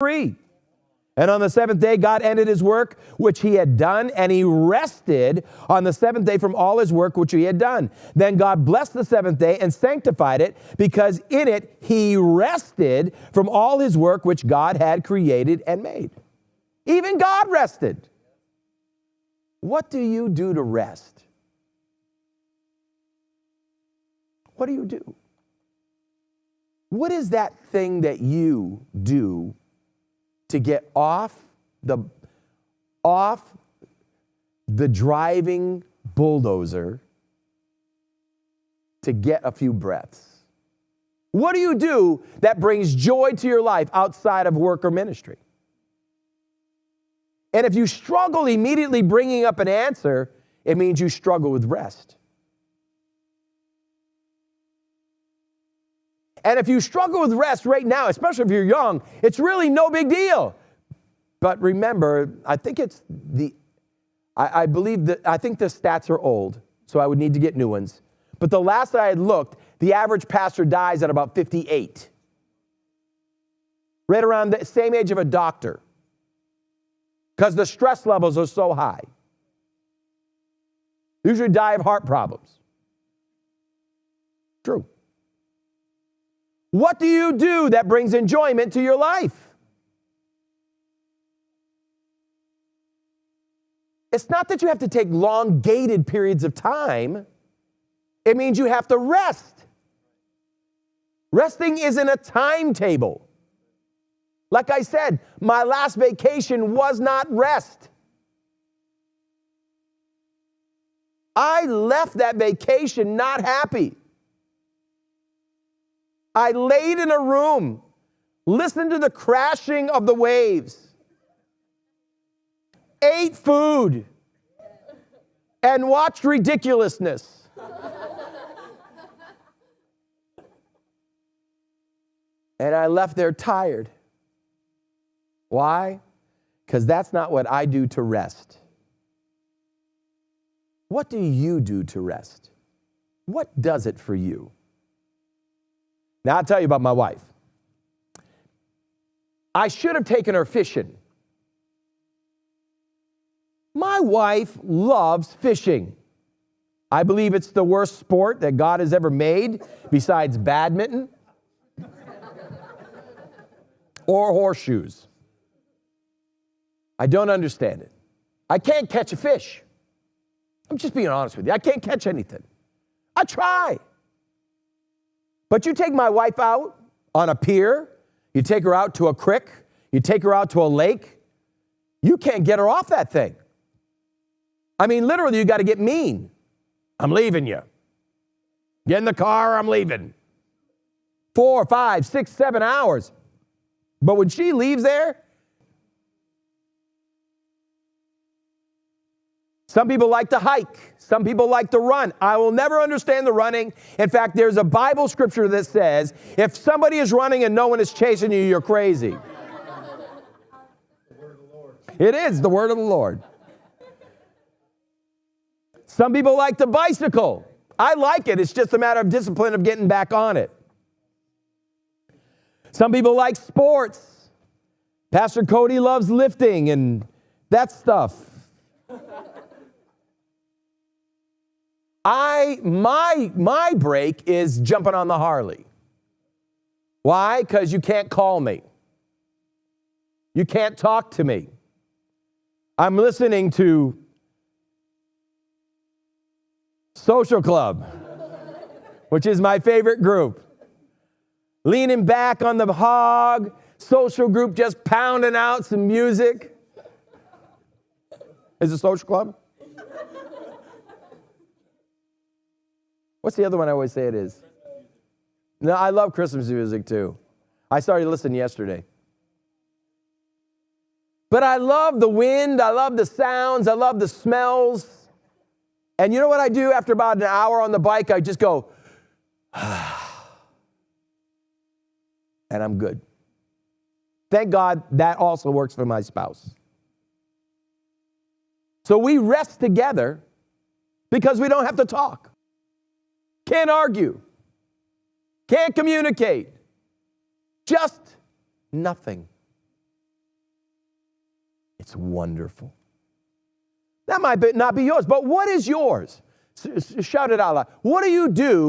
3. And on the seventh day, God ended his work, which he had done, and he rested on the seventh day from all his work, which he had done. Then God blessed the seventh day and sanctified it, because in it he rested from all his work, which God had created and made. Even God rested. What do you do to rest? What do you do? What is that thing that you do to get off the driving bulldozer to get a few breaths? What do you do that brings joy to your life outside of work or ministry? And if you struggle immediately bringing up an answer, it means you struggle with rest. And if you struggle with rest right now, especially if you're young, it's really no big deal. But remember, I think the stats are old, so I would need to get new ones. But the last I had looked, the average pastor dies at about 58. Right around the same age of a doctor. Because the stress levels are so high. Usually die of heart problems. True. What do you do that brings enjoyment to your life? It's not that you have to take long-gated periods of time. It means you have to rest. Resting isn't a timetable. Like I said, my last vacation was not rest. I left that vacation not happy. I laid in a room, listened to the crashing of the waves, ate food, and watched ridiculousness. And I left there tired. Why? Because that's not what I do to rest. What do you do to rest? What does it for you? Now, I'll tell you about my wife. I should have taken her fishing. My wife loves fishing. I believe it's the worst sport that God has ever made besides badminton or horseshoes. I don't understand it. I can't catch a fish. I'm just being honest with you. I can't catch anything. I try. But you take my wife out on a pier, you take her out to a creek, you take her out to a lake, you can't get her off that thing. I mean, literally, you got to get mean. I'm leaving you. Get in the car, I'm leaving. 4, 5, 6, 7 hours. But when she leaves there, some people like to hike. Some people like to run. I will never understand the running. In fact, there's a Bible scripture that says, if somebody is running and no one is chasing you, you're crazy. The word of the Lord. It is the word of the Lord. Some people like to bicycle. I like it. It's just a matter of discipline of getting back on it. Some people like sports. Pastor Cody loves lifting and that stuff. My break is jumping on the Harley. Why? Because you can't call me. You can't talk to me. I'm listening to Social Club, which is my favorite group. Leaning back on the hog, social group just pounding out some music. Is it Social Club? What's the other one I always say it is? No, I love Christmas music too. I started listening yesterday. But I love the wind, I love the sounds, I love the smells. And you know what I do after about an hour on the bike? I just go, and I'm good. Thank God that also works for my spouse. So we rest together because we don't have to talk. Can't argue. Can't communicate. Just nothing. It's wonderful. That might not be yours, but what is yours? Shout it out loud. What do you do